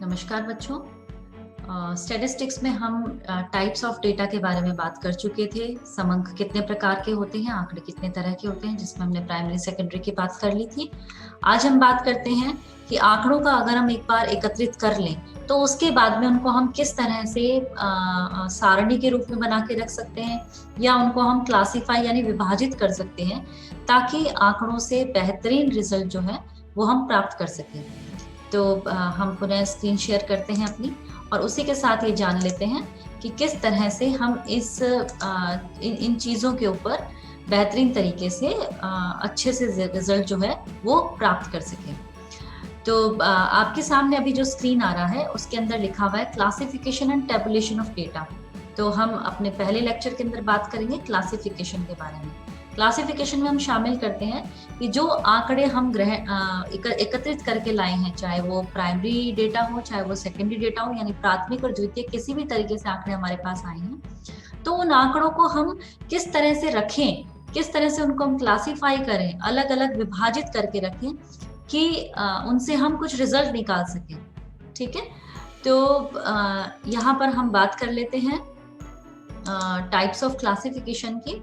नमस्कार बच्चों। स्टैटिस्टिक्स में हम टाइप्स ऑफ डेटा के बारे में बात कर चुके थे। समंक कितने प्रकार के होते हैं, आंकड़े कितने तरह के होते हैं, जिसमें हमने प्राइमरी सेकेंडरी की बात कर ली थी। आज हम बात करते हैं कि आंकड़ों का अगर हम एक बार एकत्रित कर लें तो उसके बाद में उनको हम किस तरह से सारणी के रूप में बना के रख सकते हैं या उनको हम क्लासिफाई यानी विभाजित कर सकते हैं ताकि आंकड़ों से बेहतरीन रिजल्ट जो है वो हम प्राप्त कर सकें। तो हम पुनः स्क्रीन शेयर करते हैं अपनी और उसी के साथ ये जान लेते हैं कि किस तरह से हम इन चीज़ों के ऊपर बेहतरीन तरीके से अच्छे से रिजल्ट जो है वो प्राप्त कर सकें। तो आपके सामने अभी जो स्क्रीन आ रहा है उसके अंदर लिखा हुआ है classification and tabulation of data. तो हम अपने पहले लेक्चर के अंदर बात करेंगे क्लासिफिकेशन के बारे में। क्लासिफिकेशन में हम शामिल करते हैं कि जो आंकड़े हम एकत्रित करके लाए हैं, चाहे वो प्राइमरी डेटा हो चाहे वो सेकेंडरी डेटा हो, यानी प्राथमिक और द्वितीय किसी भी तरीके से आंकड़े हमारे पास आए हैं, तो उन आंकड़ों को हम किस तरह से रखें, किस तरह से उनको हम क्लासिफाई करें, अलग अलग विभाजित करके रखें कि उनसे हम कुछ रिजल्ट निकाल सकें। ठीक है, तो यहाँ पर हम बात कर लेते हैं टाइप्स ऑफ क्लासिफिकेशन की।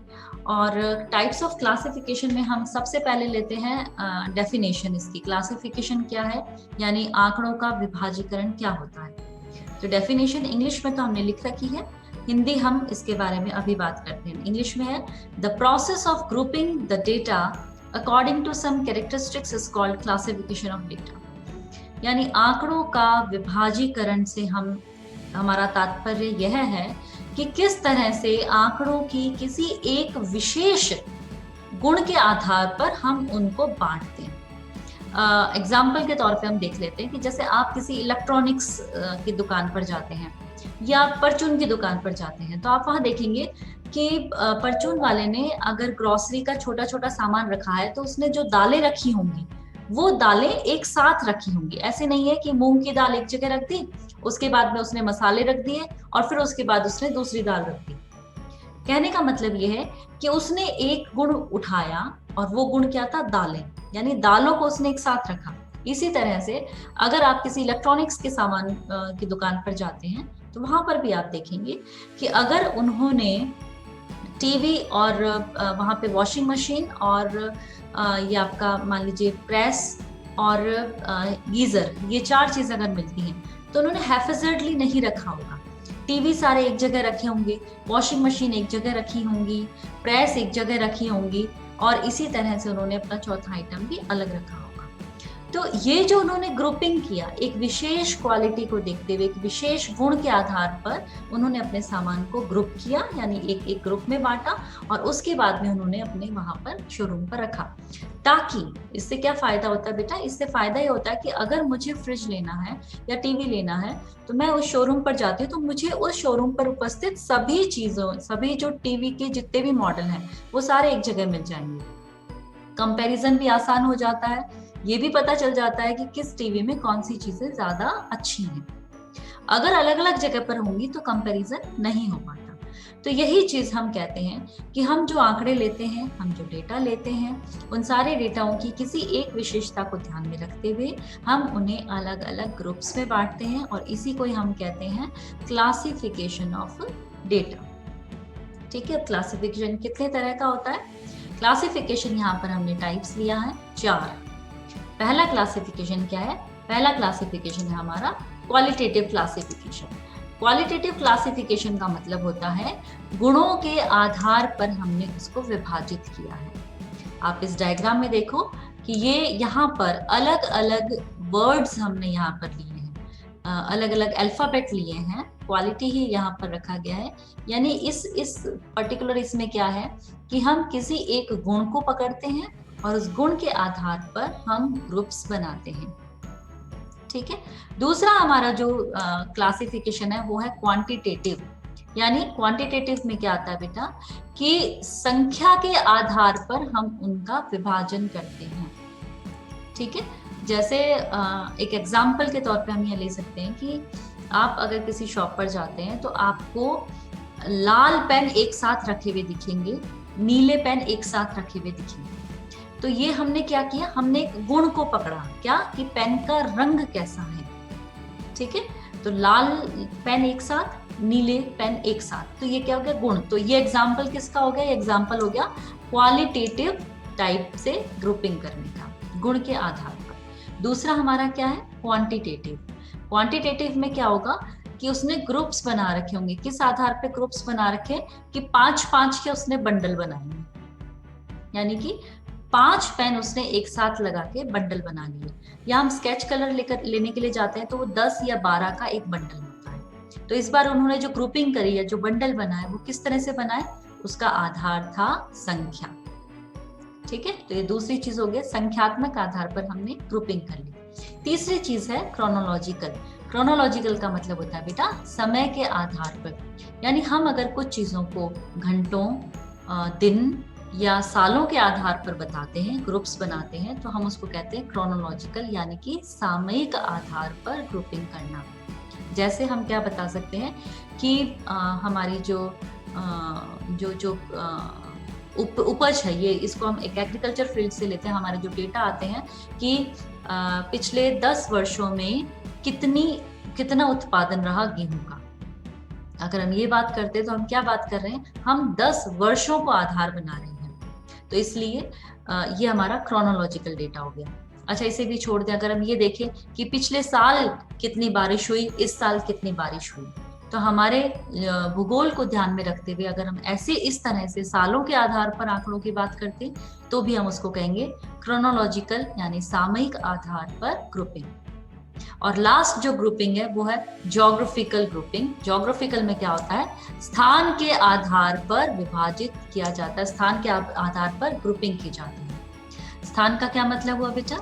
और टाइप्स ऑफ क्लासिफिकेशन में हम सबसे पहले लेते हैं डेफिनेशन इसकी। क्लासिफिकेशन क्या है, यानी आंकड़ों का विभाजीकरण क्या होता है। तो डेफिनेशन इंग्लिश में तो हमने लिख रखी है, हिंदी हम इसके बारे में अभी बात करते हैं। इंग्लिश में है the process of grouping the data according to some characteristics is called classification of data. यानी आंकड़ों का विभाजीकरण से हमारा तात्पर्य यह है कि किस तरह से आंकड़ों की किसी एक विशेष गुण के आधार पर हम उनको बांटते हैं। एग्जाम्पल के तौर पे हम देख लेते हैं कि जैसे आप किसी इलेक्ट्रॉनिक्स की दुकान पर जाते हैं या परचून की दुकान पर जाते हैं, तो आप वहां देखेंगे कि परचून वाले ने अगर ग्रोसरी का छोटा छोटा सामान रखा है तो उसने जो दालें रखी होंगी वो दालें एक साथ रखी होंगी। ऐसे नहीं है कि मूंग की दाल एक जगह रख दी, उसके बाद में उसने मसाले रख दिए और फिर उसके बाद उसने दूसरी दाल रख दी। कहने का मतलब यह है कि उसने एक गुण उठाया और वो गुण क्या था, दालें, यानी दालों को उसने एक साथ रखा। इसी तरह से अगर आप किसी इलेक्ट्रॉनिक्स के सामान की दुकान पर जाते हैं तो वहां पर भी आप देखेंगे कि अगर उन्होंने टीवी और वहां पे वॉशिंग मशीन और ये आपका मान लीजिए प्रेस और गीजर, ये चार चीज अगर मिलती हैं तो उन्होंने हैफेजर्डली नहीं रखा होगा। टीवी सारे एक जगह रखे होंगे, वॉशिंग मशीन एक जगह रखी होंगी, प्रेस एक जगह रखी होंगी और इसी तरह से उन्होंने अपना चौथा आइटम भी अलग रखा होगा। तो ये जो उन्होंने ग्रुपिंग किया, एक विशेष क्वालिटी को देखते हुए, एक विशेष गुण के आधार पर उन्होंने अपने सामान को ग्रुप किया, यानी एक एक ग्रुप में बांटा और उसके बाद में उन्होंने अपने वहां पर शोरूम पर रखा। ताकि इससे क्या फायदा होता है बेटा, इससे फायदा ये होता है कि अगर मुझे फ्रिज लेना है या टीवी लेना है तो मैं उस शोरूम पर जाती हूँ तो मुझे उस शोरूम पर उपस्थित सभी जो टीवी के जितने भी मॉडल हैं वो सारे एक जगह मिल जाएंगे। कंपैरिजन भी आसान हो जाता है, ये भी पता चल जाता है कि किस टीवी में कौन सी चीजें ज्यादा अच्छी हैं। अगर अलग अलग जगह पर होंगी तो कंपैरिजन नहीं हो पाता। तो यही चीज हम कहते हैं कि हम जो आंकड़े लेते हैं, हम जो डेटा लेते हैं, उन सारे डेटाओं की किसी एक विशेषता को ध्यान में रखते हुए हम उन्हें अलग अलग ग्रुप्स में बांटते हैं और इसी को हम कहते हैं क्लासिफिकेशन ऑफ डेटा। ठीक है, क्लासिफिकेशन कितने तरह का होता है? क्लासिफिकेशन यहाँ पर हमने टाइप्स लिया है 4। पहला क्लासिफिकेशन क्या है? पहला क्लासिफिकेशन है हमारा क्वालिटेटिव क्लासिफिकेशन। क्वालिटेटिव क्लासिफिकेशन का मतलब होता है गुणों के आधार पर हमने उसको विभाजित किया है। आप इस डायग्राम में देखो कि ये यहाँ पर अलग अलग वर्ड्स हमने यहाँ पर लिए हैं, अलग अलग अल्फाबेट लिए हैं, क्वालिटी ही यहाँ पर रखा गया है। यानी इस पर्टिकुलर इसमें क्या है कि हम किसी एक गुण को पकड़ते हैं और उस गुण के आधार पर हम ग्रुप्स बनाते हैं। ठीक है, दूसरा हमारा जो क्लासिफिकेशन है वो है क्वांटिटेटिव। यानी क्वांटिटेटिव में क्या आता है बेटा कि संख्या के आधार पर हम उनका विभाजन करते हैं। ठीक है, जैसे एक एग्जाम्पल के तौर पे हम ये ले सकते हैं कि आप अगर किसी शॉप पर जाते हैं तो आपको लाल पेन एक साथ रखे हुए दिखेंगे, नीले पेन एक साथ रखे हुए दिखेंगे। तो ये हमने क्या किया, हमने एक गुण को पकड़ा, क्या कि पेन का रंग कैसा है। ठीक है, तो लाल पेन एक साथ, नीले पेन एक साथ, तो ये क्या हो गया, गुण। तो ये एग्जाम्पल किसका हो गया, ये एग्जाम्पल हो गया क्वालिटेटिव टाइप से ग्रुपिंग करने का, गुण के आधार पर। दूसरा हमारा क्या है, क्वांटिटेटिव। क्वांटिटेटिव में क्या होगा कि उसने ग्रुप्स बना रखे होंगे, किस आधार पे ग्रुप्स बना रखे कि 5-5 के उसने बंडल बनाए, यानी कि 5 पेन उसने एक साथ लगा के बंडल बना लिए। या हम स्केच कलर लेने के लिए जाते हैं तो वो 10 या 12 का एक बंडल होता है। तो इस बार उन्होंने जो ग्रुपिंग करी है, जो बंडल बनाए, वो किस तरह से बनाए, उसका आधार था संख्या। ठीक है, तो ये दूसरी चीज हो गई, संख्यात्मक आधार पर हमने ग्रुपिंग कर ली। तीसरी चीज है क्रोनोलॉजिकल। क्रोनोलॉजिकल का मतलब होता है बेटा समय के आधार पर, यानी हम अगर कुछ चीजों को घंटों, दिन या सालों के आधार पर बताते हैं, ग्रुप्स बनाते हैं, तो हम उसको कहते हैं क्रोनोलॉजिकल, यानी कि सामयिक आधार पर ग्रुपिंग करना। जैसे हम क्या बता सकते हैं कि हमारी जो उपज है, ये इसको हम एक एग्रीकल्चर फील्ड से लेते हैं, हमारे जो डेटा आते हैं कि पिछले 10 वर्षों में कितना उत्पादन रहा गेहूं का। अगर हम ये बात करते हैं तो हम क्या बात कर रहे हैं, हम 10 वर्षों को आधार बना रहे हैं, तो इसलिए ये हमारा क्रोनोलॉजिकल डेटा हो गया। अच्छा, इसे भी छोड़ दें, अगर हम ये देखें कि पिछले साल कितनी बारिश हुई, इस साल कितनी बारिश हुई, तो हमारे भूगोल को ध्यान में रखते हुए अगर हम ऐसे इस तरह से सालों के आधार पर आंकड़ों की बात करते हैं तो भी हम उसको कहेंगे क्रोनोलॉजिकल, यानी सामयिक आधार पर ग्रुपिंग। और लास्ट जो ग्रुपिंग है वो है ज्योग्राफिकल ग्रुपिंग। ज्योग्राफिकल में क्या होता है, स्थान के आधार पर विभाजित किया जाता है, स्थान के आधार पर ग्रुपिंग की जाती है। स्थान का क्या मतलब हुआ बेटा,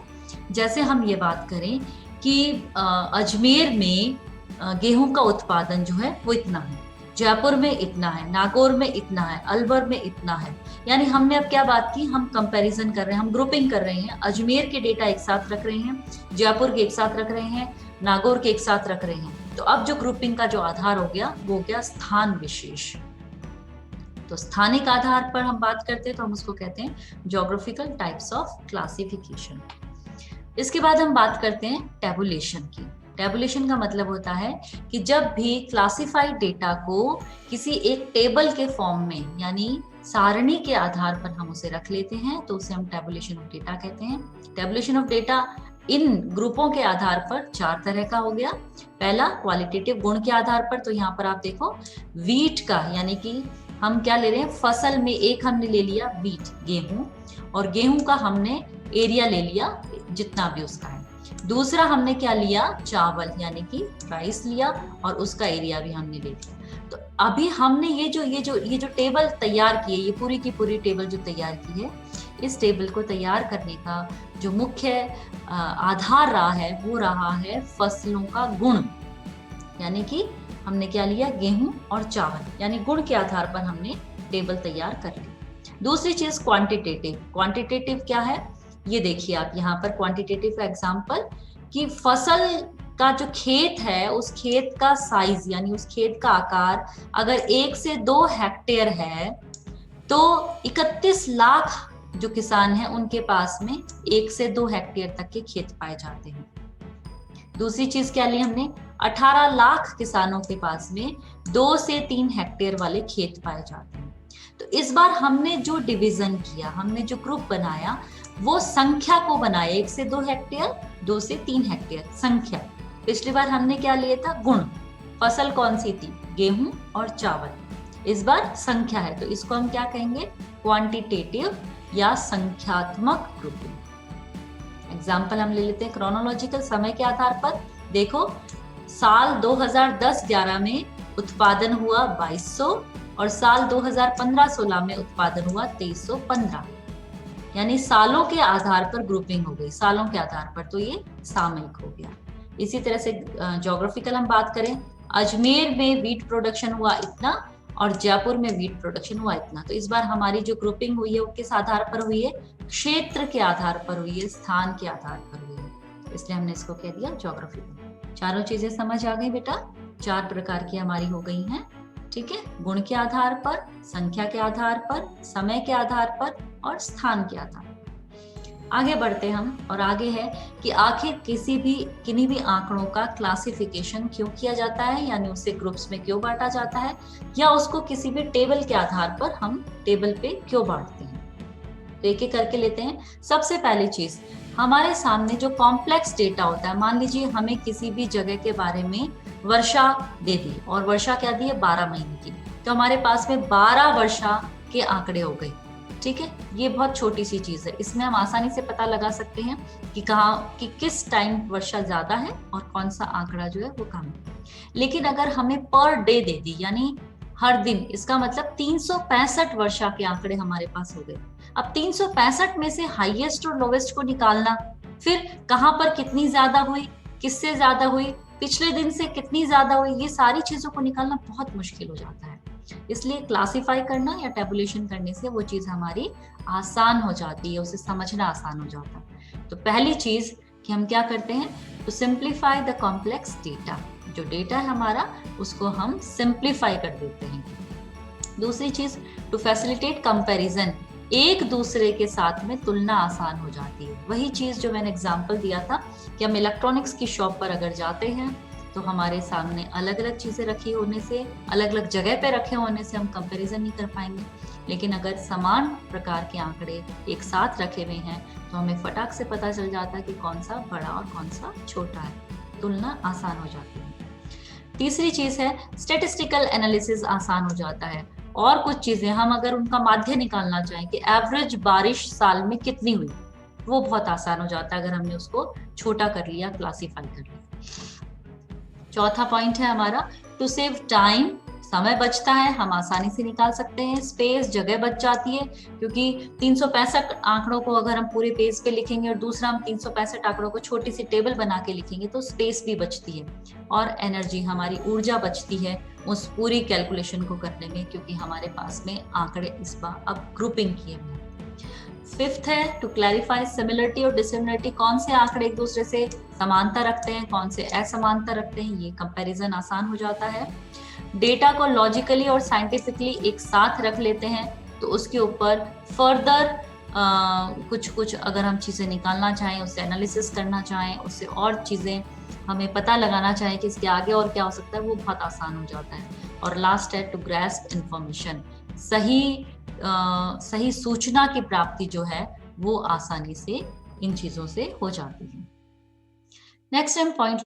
जैसे हम ये बात करें कि अजमेर में गेहूं का उत्पादन जो है वो इतना है, जयपुर में इतना है, नागौर में इतना है, अलवर में इतना है, यानी हमने अब क्या बात की, हम कंपैरिजन कर रहे हैं, हम ग्रुपिंग कर रहे हैं, अजमेर के डेटा एक साथ रख रहे हैं, जयपुर के एक साथ रख रहे हैं, नागौर के एक साथ रख रहे हैं। तो अब जो ग्रुपिंग का जो आधार हो गया वो हो गया स्थान विशेष। तो स्थानिक आधार पर हम बात करते हैं तो हम उसको कहते हैं ज्योग्राफिकल टाइप्स ऑफ क्लासिफिकेशन। इसके बाद हम बात करते हैं टैबुलेशन की। टैबुलेशन का मतलब होता है कि जब भी क्लासिफाइड डेटा को किसी एक टेबल के फॉर्म में, यानी सारणी के आधार पर हम उसे रख लेते हैं, तो उसे हम टैबुलेशन ऑफ डेटा कहते हैं। टैबुलेशन ऑफ डेटा इन ग्रुपों के आधार पर 4 तरह का हो गया। पहला क्वालिटेटिव, गुण के आधार पर, तो यहाँ पर आप देखो वीट का, यानी कि हम क्या ले रहे हैं, फसल में एक हमने ले लिया वीट, गेहूं, और गेहूं का हमने एरिया ले लिया जितना भी उसका है। दूसरा हमने क्या लिया, चावल, यानी कि राइस लिया, और उसका एरिया भी हमने ले लिया। तो अभी हमने ये जो टेबल तैयार की है, ये पूरी की पूरी टेबल जो तैयार की है, इस टेबल को तैयार करने का जो मुख्य आधार रहा है वो रहा है फसलों का गुण, यानी कि हमने क्या लिया, गेहूं और चावल, यानी गुण के आधार पर हमने टेबल तैयार कर ली। दूसरी चीज क्वांटिटेटिव। क्वांटिटेटिव क्या है, ये देखिए आप यहाँ पर क्वांटिटेटिव का एग्जांपल कि फसल का जो खेत है, उस खेत का साइज, यानी उस खेत का आकार अगर 1 से 2 हेक्टेयर है तो 31 लाख जो किसान हैं उनके पास में 1 से 2 हेक्टेयर तक के खेत पाए जाते हैं। दूसरी चीज क्या ली हमने, 18 लाख किसानों के पास में 2 से 3 हेक्टेयर वाले खेत पाए जाते हैं। तो इस बार हमने जो डिवीजन किया, हमने जो ग्रुप बनाया, वो संख्या को बनाया, 1 से 2 हेक्टेयर, 2 से 3 हेक्टेयर संख्या। पिछली बार हमने क्या लिया था, गुण, फसल कौन सी थी, गेहूं और चावल। इस बार संख्या है, तो इसको हम क्या कहेंगे, क्वांटिटेटिव या संख्यात्मक ग्रुपिंग। एग्जाम्पल हम ले लेते हैं क्रोनोलॉजिकल, समय के आधार पर। देखो साल 2010-11 में उत्पादन हुआ 2200 और साल 2015-16 में उत्पादन हुआ 2315, यानी सालों के आधार पर ग्रुपिंग हो गई, सालों के आधार पर, तो ये सामयिक हो गया। इसी तरह से ज्योग्राफिकल हम बात करें, अजमेर में वीट प्रोडक्शन हुआ इतना और जयपुर में वीट प्रोडक्शन हुआ इतना, तो इस बार हमारी जो ग्रुपिंग हुई है वो किस आधार पर हुई है, क्षेत्र के आधार पर हुई है, स्थान के आधार पर हुई है, इसलिए हमने इसको कह दिया ज्योग्राफिकल। चारों चीजें समझ आ गई बेटा, 4 प्रकार की हमारी हो गई हैं, ठीक है, गुण के आधार पर, संख्या के आधार पर, समय के आधार पर और स्थान के आधार पर। आगे बढ़ते हम, और आगे है कि आखिर किन्हीं भी आंकड़ों का क्लासिफिकेशन क्यों किया जाता है, यानी उसे ग्रुप्स में क्यों बांटा जाता है, या उसको किसी भी टेबल के आधार पर हम टेबल पे क्यों बांटते हैं। तो एक एक करके लेते हैं। सबसे पहली चीज, हमारे सामने जो कॉम्प्लेक्स डेटा होता है, मान लीजिए हमें किसी भी जगह के बारे में वर्षा दे दी, और वर्षा क्या दी है, 12 महीने की, तो हमारे पास में 12 वर्षा के आंकड़े हो गए। ठीक है, ये बहुत छोटी सी चीज है, इसमें हम आसानी से पता लगा सकते हैं कि कहाँ कि किस टाइम वर्षा ज्यादा है और कौन सा आंकड़ा जो है वो कम है। लेकिन अगर हमें पर डे दे दी, यानी हर दिन, इसका मतलब 365 वर्षा के आंकड़े हमारे पास हो गए। अब 365 में से हाईएस्ट और लोवेस्ट को निकालना, फिर कहां पर कितनी ज्यादा हुई, किससे ज्यादा हुई, पिछले दिन से कितनी ज्यादा हुई, ये सारी चीजों को निकालना बहुत मुश्किल हो जाता है। इसलिए क्लासिफाई करना या टेबुलेशन करने से वो चीज हमारी आसान हो जाती है, उसे समझना आसान हो जाता है। तो पहली चीज कि हम क्या करते हैं, to simplify the complex data, जो डेटा है हमारा उसको हम सिंप्लीफाई कर देते हैं। दूसरी चीज, टू फैसिलिटेट कंपैरिजन, एक दूसरे के साथ में तुलना आसान हो जाती है। वही चीज जो मैंने एग्जांपल दिया था कि हम इलेक्ट्रॉनिक्स की शॉप पर अगर जाते हैं तो हमारे सामने अलग अलग चीजें रखी होने से, अलग अलग जगह पे रखे होने से हम कंपैरिजन नहीं कर पाएंगे। लेकिन अगर समान प्रकार के आंकड़े एक साथ रखे हुए हैं तो हमें फटाक से पता चल जाता है कि कौन सा बड़ा और कौन सा छोटा है, तुलना आसान हो जाती है। तीसरी चीज है, स्टेटिस्टिकल एनालिसिस आसान हो जाता है। और कुछ चीजें हम अगर उनका माध्य निकालना चाहें कि एवरेज बारिश साल में कितनी हुई, वो बहुत आसान हो जाता है अगर हमने उसको छोटा कर लिया, क्लासीफाई कर लिया। चौथा पॉइंट है हमारा, टू सेव टाइम, समय बचता है, हम आसानी से निकाल सकते हैं। स्पेस, जगह बच जाती है, क्योंकि 365 आंकड़ों को अगर हम पूरे पेज पे लिखेंगे और दूसरा हम 365 आंकड़ों को छोटी सी टेबल बना के लिखेंगे तो स्पेस भी बचती है, और एनर्जी, हमारी ऊर्जा बचती है उस पूरी कैलकुलेशन को करने में, क्योंकि हमारे पास में आंकड़े इस बार अब ग्रुपिंग किए हुए हैं। फिफ्थ है, टू क्लैरिफाई सिमिलरिटी और डिसिमिलरिटी, कौन से आंकड़े एक दूसरे से समानता रखते हैं, कौन से असमानता रखते हैं, ये कंपैरिजन आसान हो जाता है। डेटा को लॉजिकली और साइंटिफिकली एक साथ रख लेते हैं, तो उसके ऊपर फर्दर कुछ अगर हम चीजें निकालना चाहें, उससे एनालिसिस करना चाहें, उससे और चीजें हमें पता लगाना चाहें कि इसके आगे और क्या हो सकता है, वो बहुत आसान हो जाता है। और लास्ट है, टू ग्रैस्प इंफॉर्मेशन, सही सूचना की प्राप्ति जो है वो आसानी से इन चीजों से हो जाती है। नेक्स्ट हम पॉइंट